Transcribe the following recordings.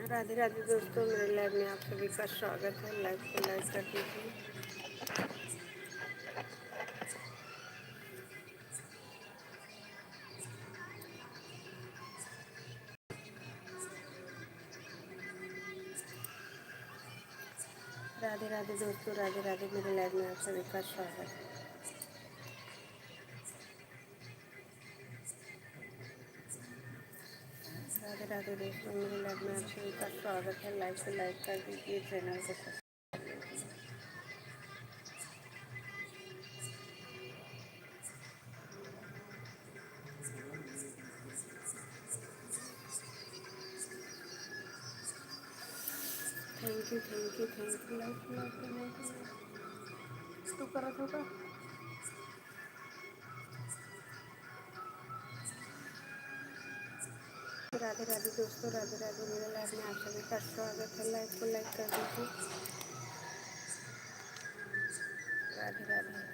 राधे राधे दोस्तों, मेरे लाइव में आप सभी का स्वागत है। लाइव को लाइक कर दीजिए। राधे राधे दोस्तों, राधे राधे, मेरे लाइव में आप सभी का स्वागत है। राधे राधे दोस्तों, मेरे लाइव में आप सभी का स्वागत है। लाइव को लाइक कर दीजिए, चैनल को सब्सक्राइब। थैंक यू लाइक करने के लिए। तू करत होगा। राधे राधे दोस्तों, राधे राधे, मेरे लाइव में आप सभी का स्वागत है। लाइव को लाइक कर दीजिए। राधे राधे।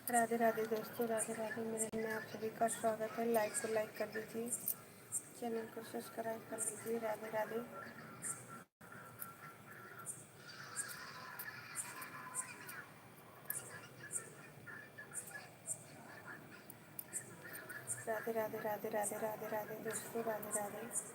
राधे राधे दोस्तों, राधे राधे, मेरे में आप सभी का स्वागत है। लाइव को लाइक कर दीजिए, चैनल को सब्सक्राइब कर लीजिए। राधे राधे। राधे राधे राधे राधे राधे राधे दोस्तों, राधे राधे।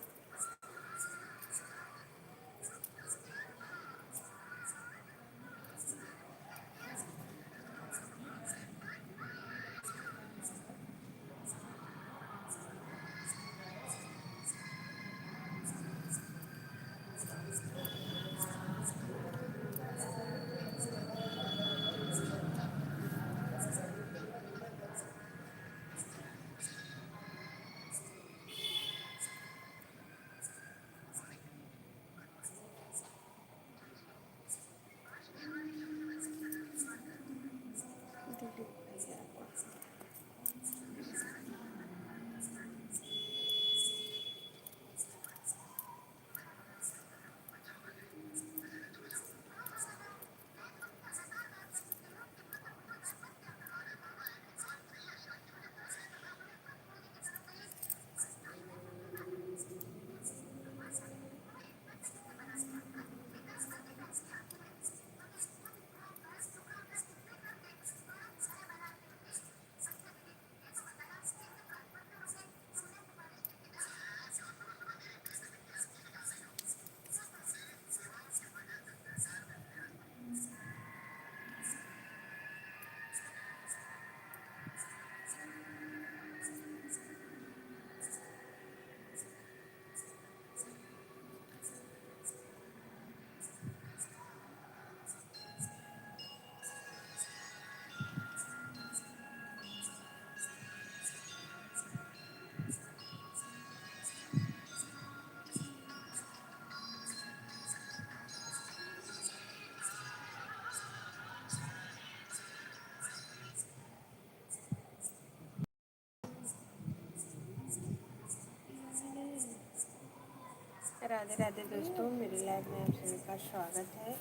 राधे राधे दोस्तों, मेरे लाइव में आप सभी का स्वागत है।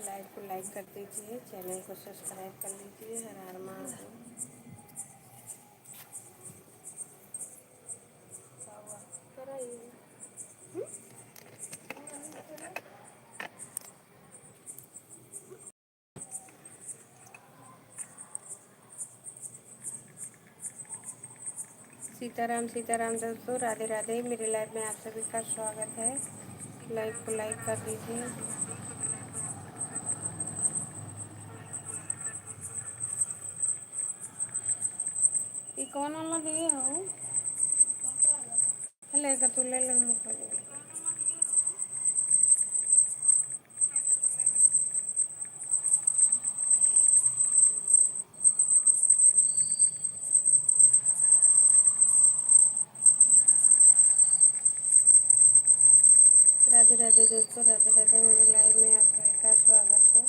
लाइव को लाइक कर दीजिए, चैनल को सब्सक्राइब कर लीजिए। हर हर महादेव। सीताराम सीताराम दोस्तों, राधे राधे। मेरे लाइव में आप सभी का स्वागत है। लाइव को लाइक कर दीजिए। ये कौन वाला दिए हो? लेकर तू ले ले मुझे। राधे राधे दोस्तों, राधे राधे। मेरे लाइव में आप सभी का स्वागत है।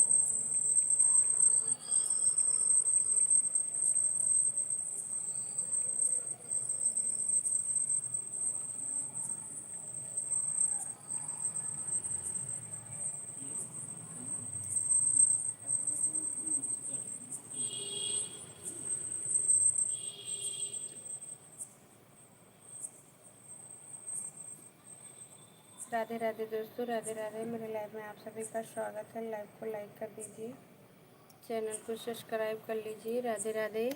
राधे राधे दोस्तों, राधे राधे। मेरे लाइव में आप सभी का स्वागत है। लाइव को लाइक कर दीजिए, चैनल को सब्सक्राइब कर लीजिए। राधे राधे।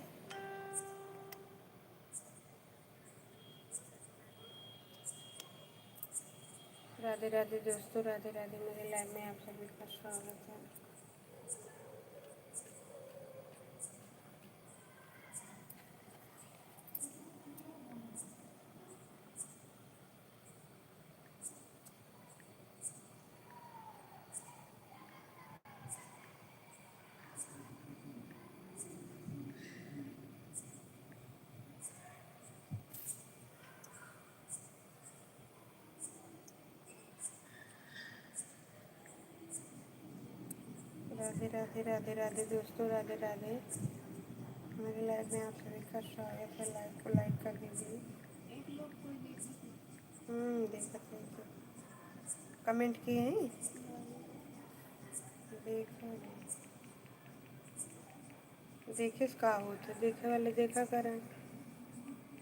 राधे राधे दोस्तों, राधे राधे। मेरे लाइव में आप सभी का स्वागत है। राधे राधे, राधे राधे दोस्तों, राधे राधे। मेरे लाइव में आप सभी का स्वागत है। लाइव को लाइक कर दीजिए। देखा थे तो कमेंट किए हैं। देखो देखे का हो तो देखे वाले देखा करें।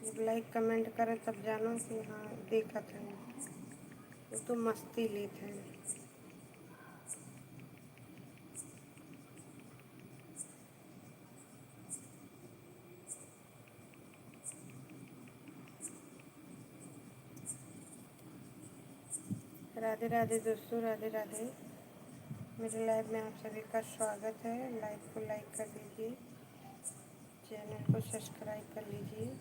जब लाइक कमेंट करें तब जानो कि हाँ देखा था। वो तो मस्ती लेते हैं। राधे राधे दोस्तों, राधे राधे। मेरे लाइव में आप सभी का स्वागत है। लाइव को लाइक कर दीजिए, चैनल को सब्सक्राइब कर लीजिए।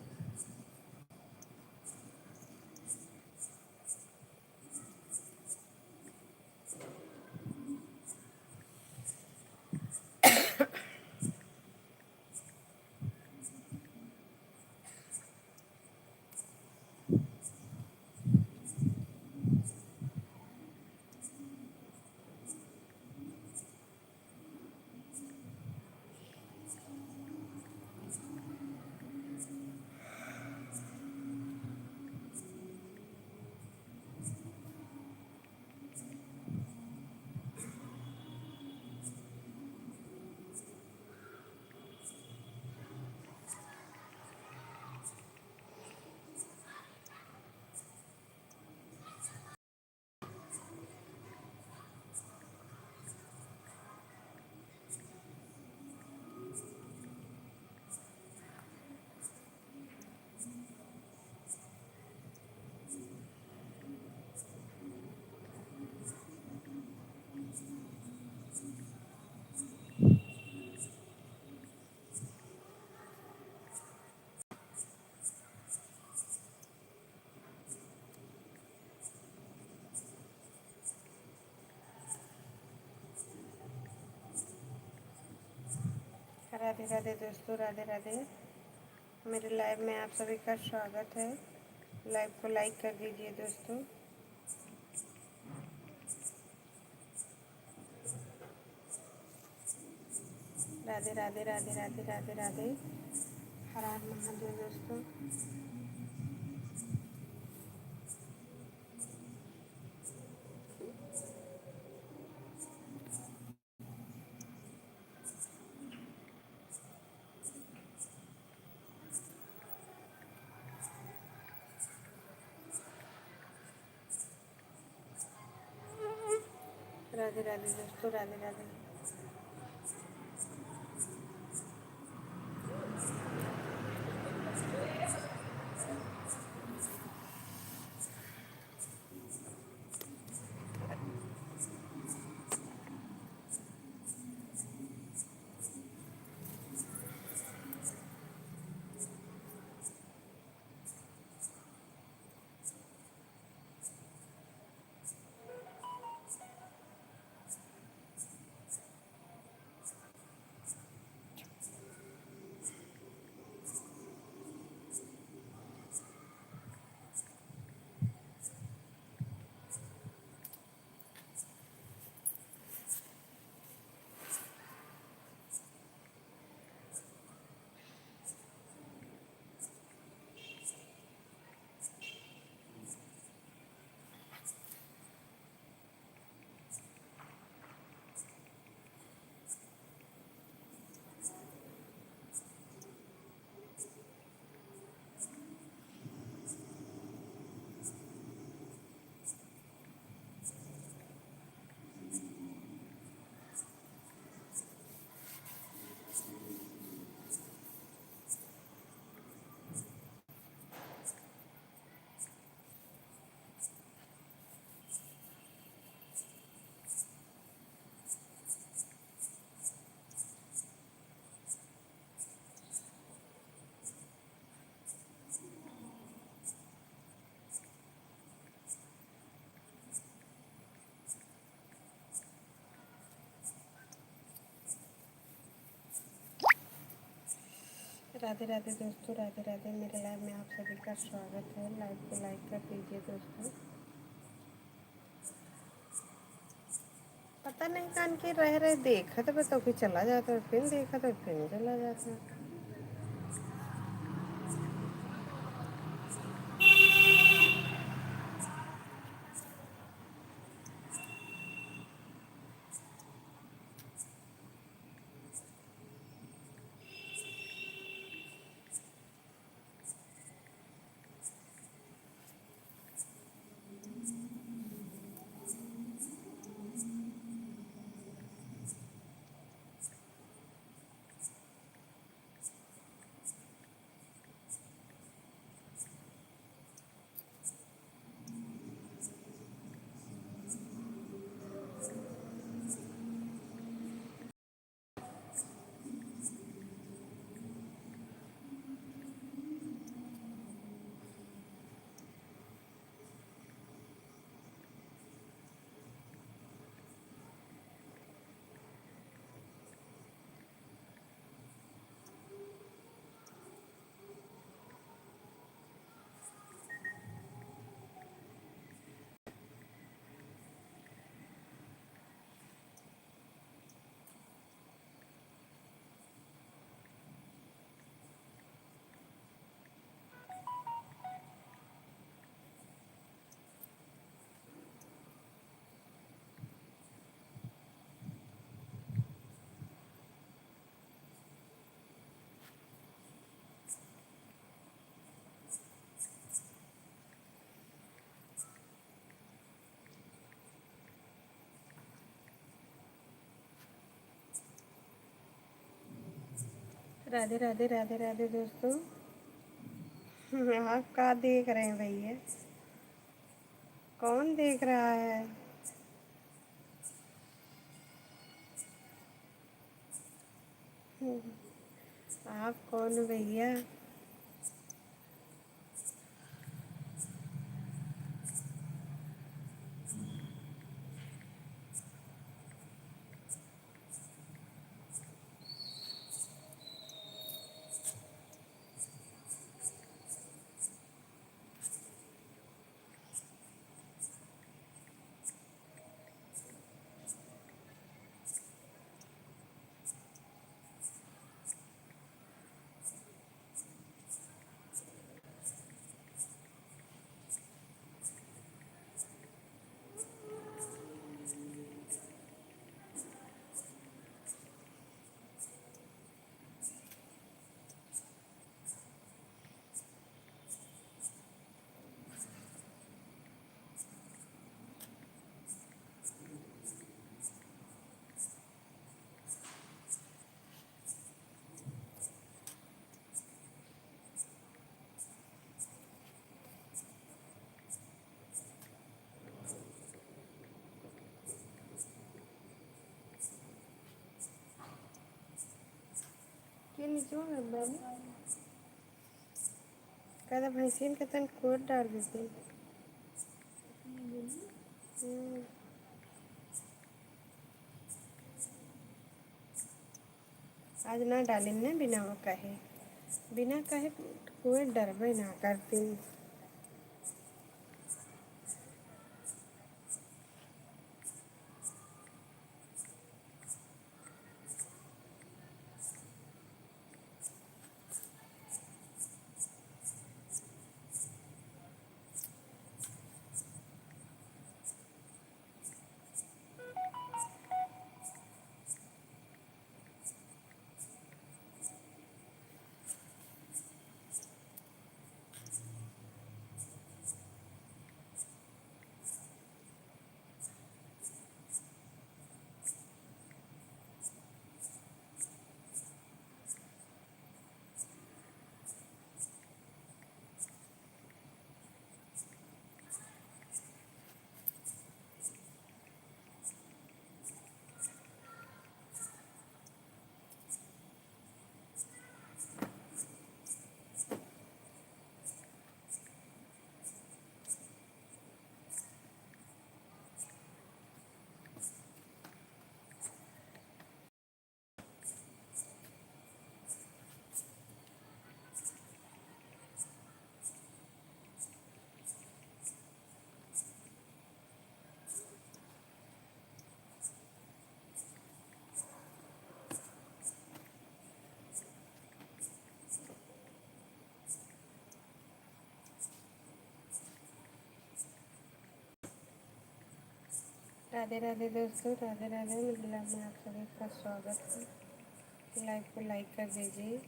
राधे राधे दोस्तों, राधे राधे। मेरे लाइव में आप सभी का स्वागत है। लाइव को लाइक कर दीजिए दोस्तों। राधे राधे, राधे राधे, राधे राधे। हर हर महादेव दोस्तों। राधे राधे दोस्तों, राधे राधे। राधे राधे दोस्तों, राधे राधे। मेरे लाइव में आप सभी का स्वागत है। लाइव को लाइक कर दीजिए दोस्तों। पता नहीं कान के रह रहे देखा तो फिर चला जाता है, फिर देखा तो फिर चला जाता है। राधे राधे राधे राधे दोस्तों। आप क्या देख रहे हैं भैया? कौन देख रहा है? आप कौन हो भैया? के नीचे में बाबू कहता भैंसीन के तन कोट डाल देते। आज ना डालिन ना, बिना वो कहे, बिना कहे कोई डरबे ना करती। राधे राधे दोस्तों, राधे राधे। मिथिला में आप सभी का स्वागत है। लाइव को लाइक कर दीजिए।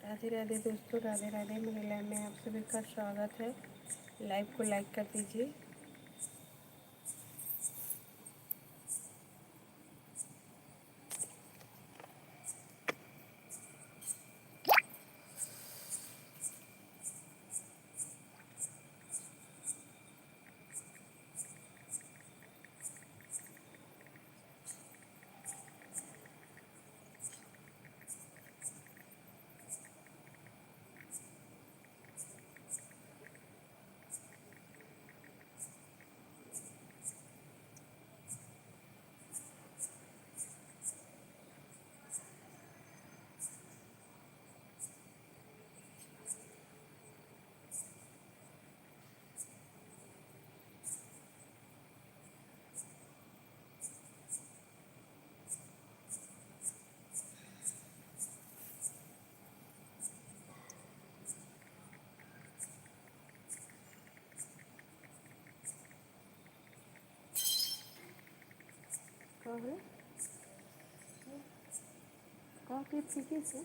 राधे राधे दोस्तों, राधे राधे। मेरे लाइव में आप सभी का स्वागत है। लाइव को लाइक कर दीजिए। है काफ़ी फीकी से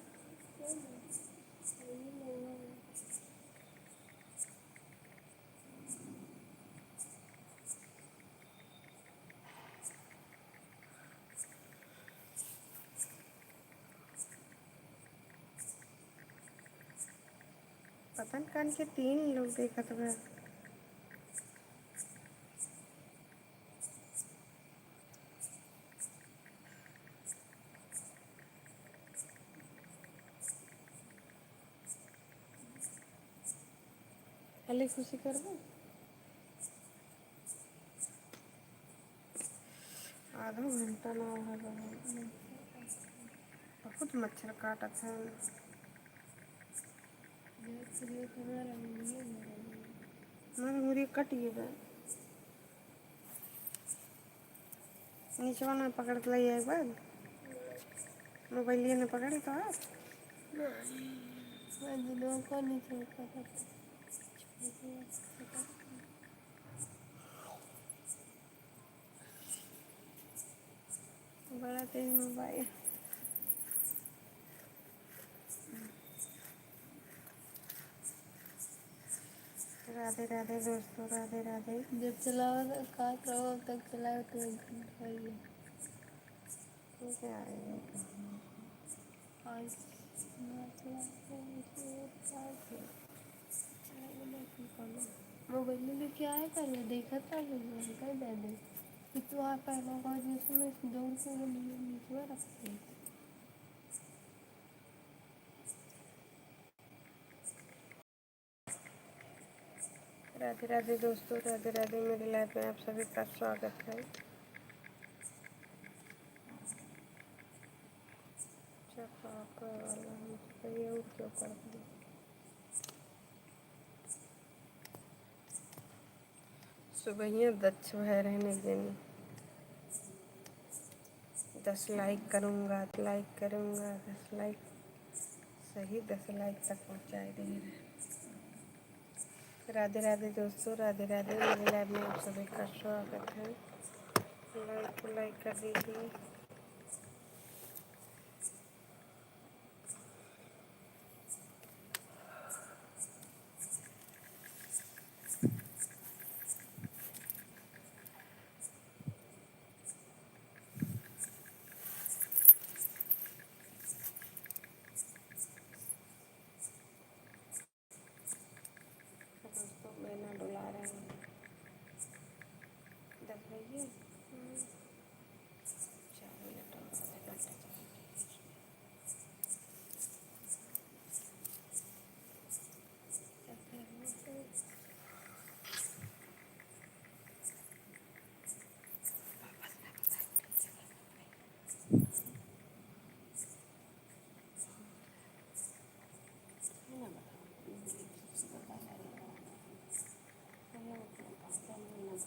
पतन कान के 3 लोग देखत बा। हले खुशी करबो आधा घंटा ना रहा बहुत मच्छर काटत है। मन मुरी कटिए गए नीचे ना पकड़ के लिए एक बार मोबाइल ने पकड़ी तो बड़ा तेज मोबाइल। राधे राधे दोस्तों, राधे राधे। जब चलाओ काट रहो तब चलाओ तो क्या मोबाइल लेके आया पहले देखा था कर दे दे कि तू आ पहला बार जैसे मैं दौड़ के नीचे रखती। राधे राधे दोस्तों, राधे राधे। मेरी लाइफ में आप सभी का स्वागत है। क्यों कर दी सुबह ही दक्ष भय रहने देनी 10 लाइक करूँगा 10 लाइक सही 10 लाइक तक पहुँचाए देंगे। राधे राधे दोस्तों, राधे राधे। मेरे लाइव में आप सभी का स्वागत है। लाइक कर दीजिए। दोस्तों मैना डुला रहे हैं दबाइए 4 मिनट और आधे घंटे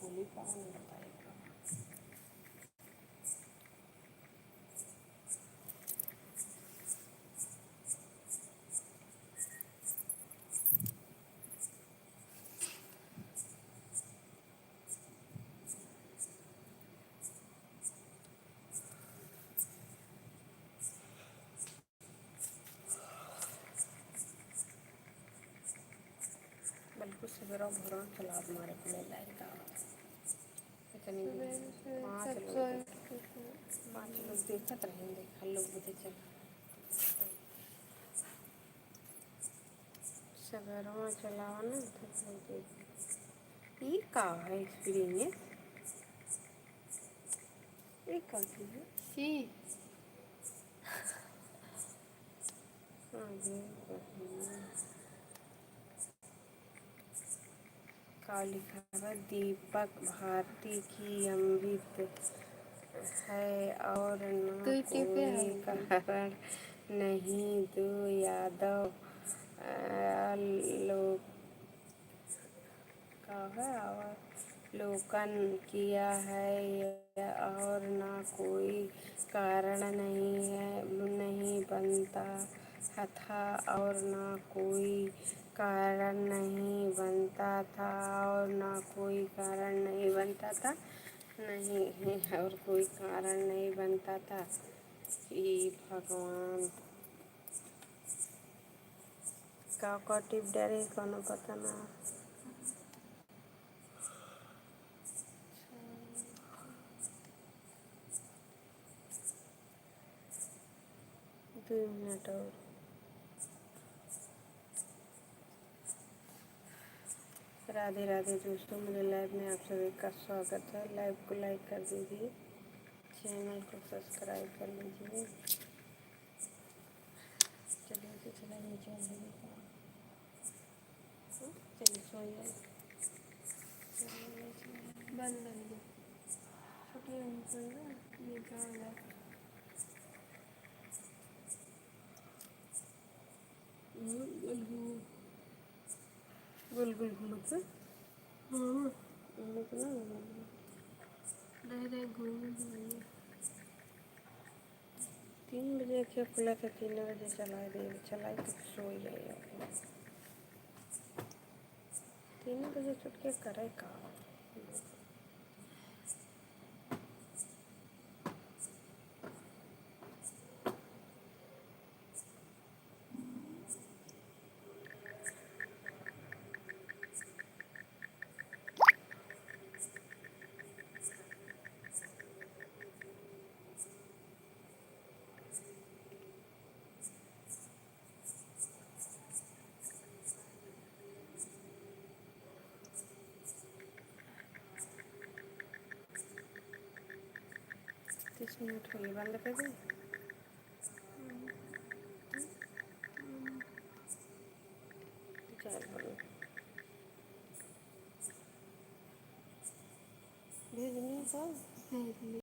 बोली पाओ नहीं बताएगा। बल्कि सवेरा भोरा चला हमारे अपने लाइक इतनी 5 लोग देखत रहेंगे। हर लोग बुझे चल सवेरा चलावा ना तो ये का है एक्सपीरियंस एक का है सी का लिखा है दीपक भारती की अमृत है और न कोई कारण नहीं। दो यादव अवलोकन किया है और न कोई कारण नहीं बनता था और न कोई कारण नहीं बनता था और न कोई कारण नहीं बनता था। नहीं और कोई कारण नहीं बनता था कि भगवान का टिप डारे कोनो पता ना। 2 मिनट और। राधे राधे दोस्तों, मेरे लाइव में आप सभी का स्वागत है। लाइव को लाइक कर दीजिए, चैनल को सब्सक्राइब कर लीजिए। चलिए तो चला नीचे चलिए सोइए। बंद कर दो, छुट्टी नहीं सोएगा ये क्या हो रहा है। गोल गोल घूमत है। घूमत ना रह घूम 3 बजे क्या खुला था, 3 बजे चलाई तो सो ही जाएगा। 3 बजे छुट के करे का। तीस मिनट हो गए, बंद कर दें। भेजनी है सब।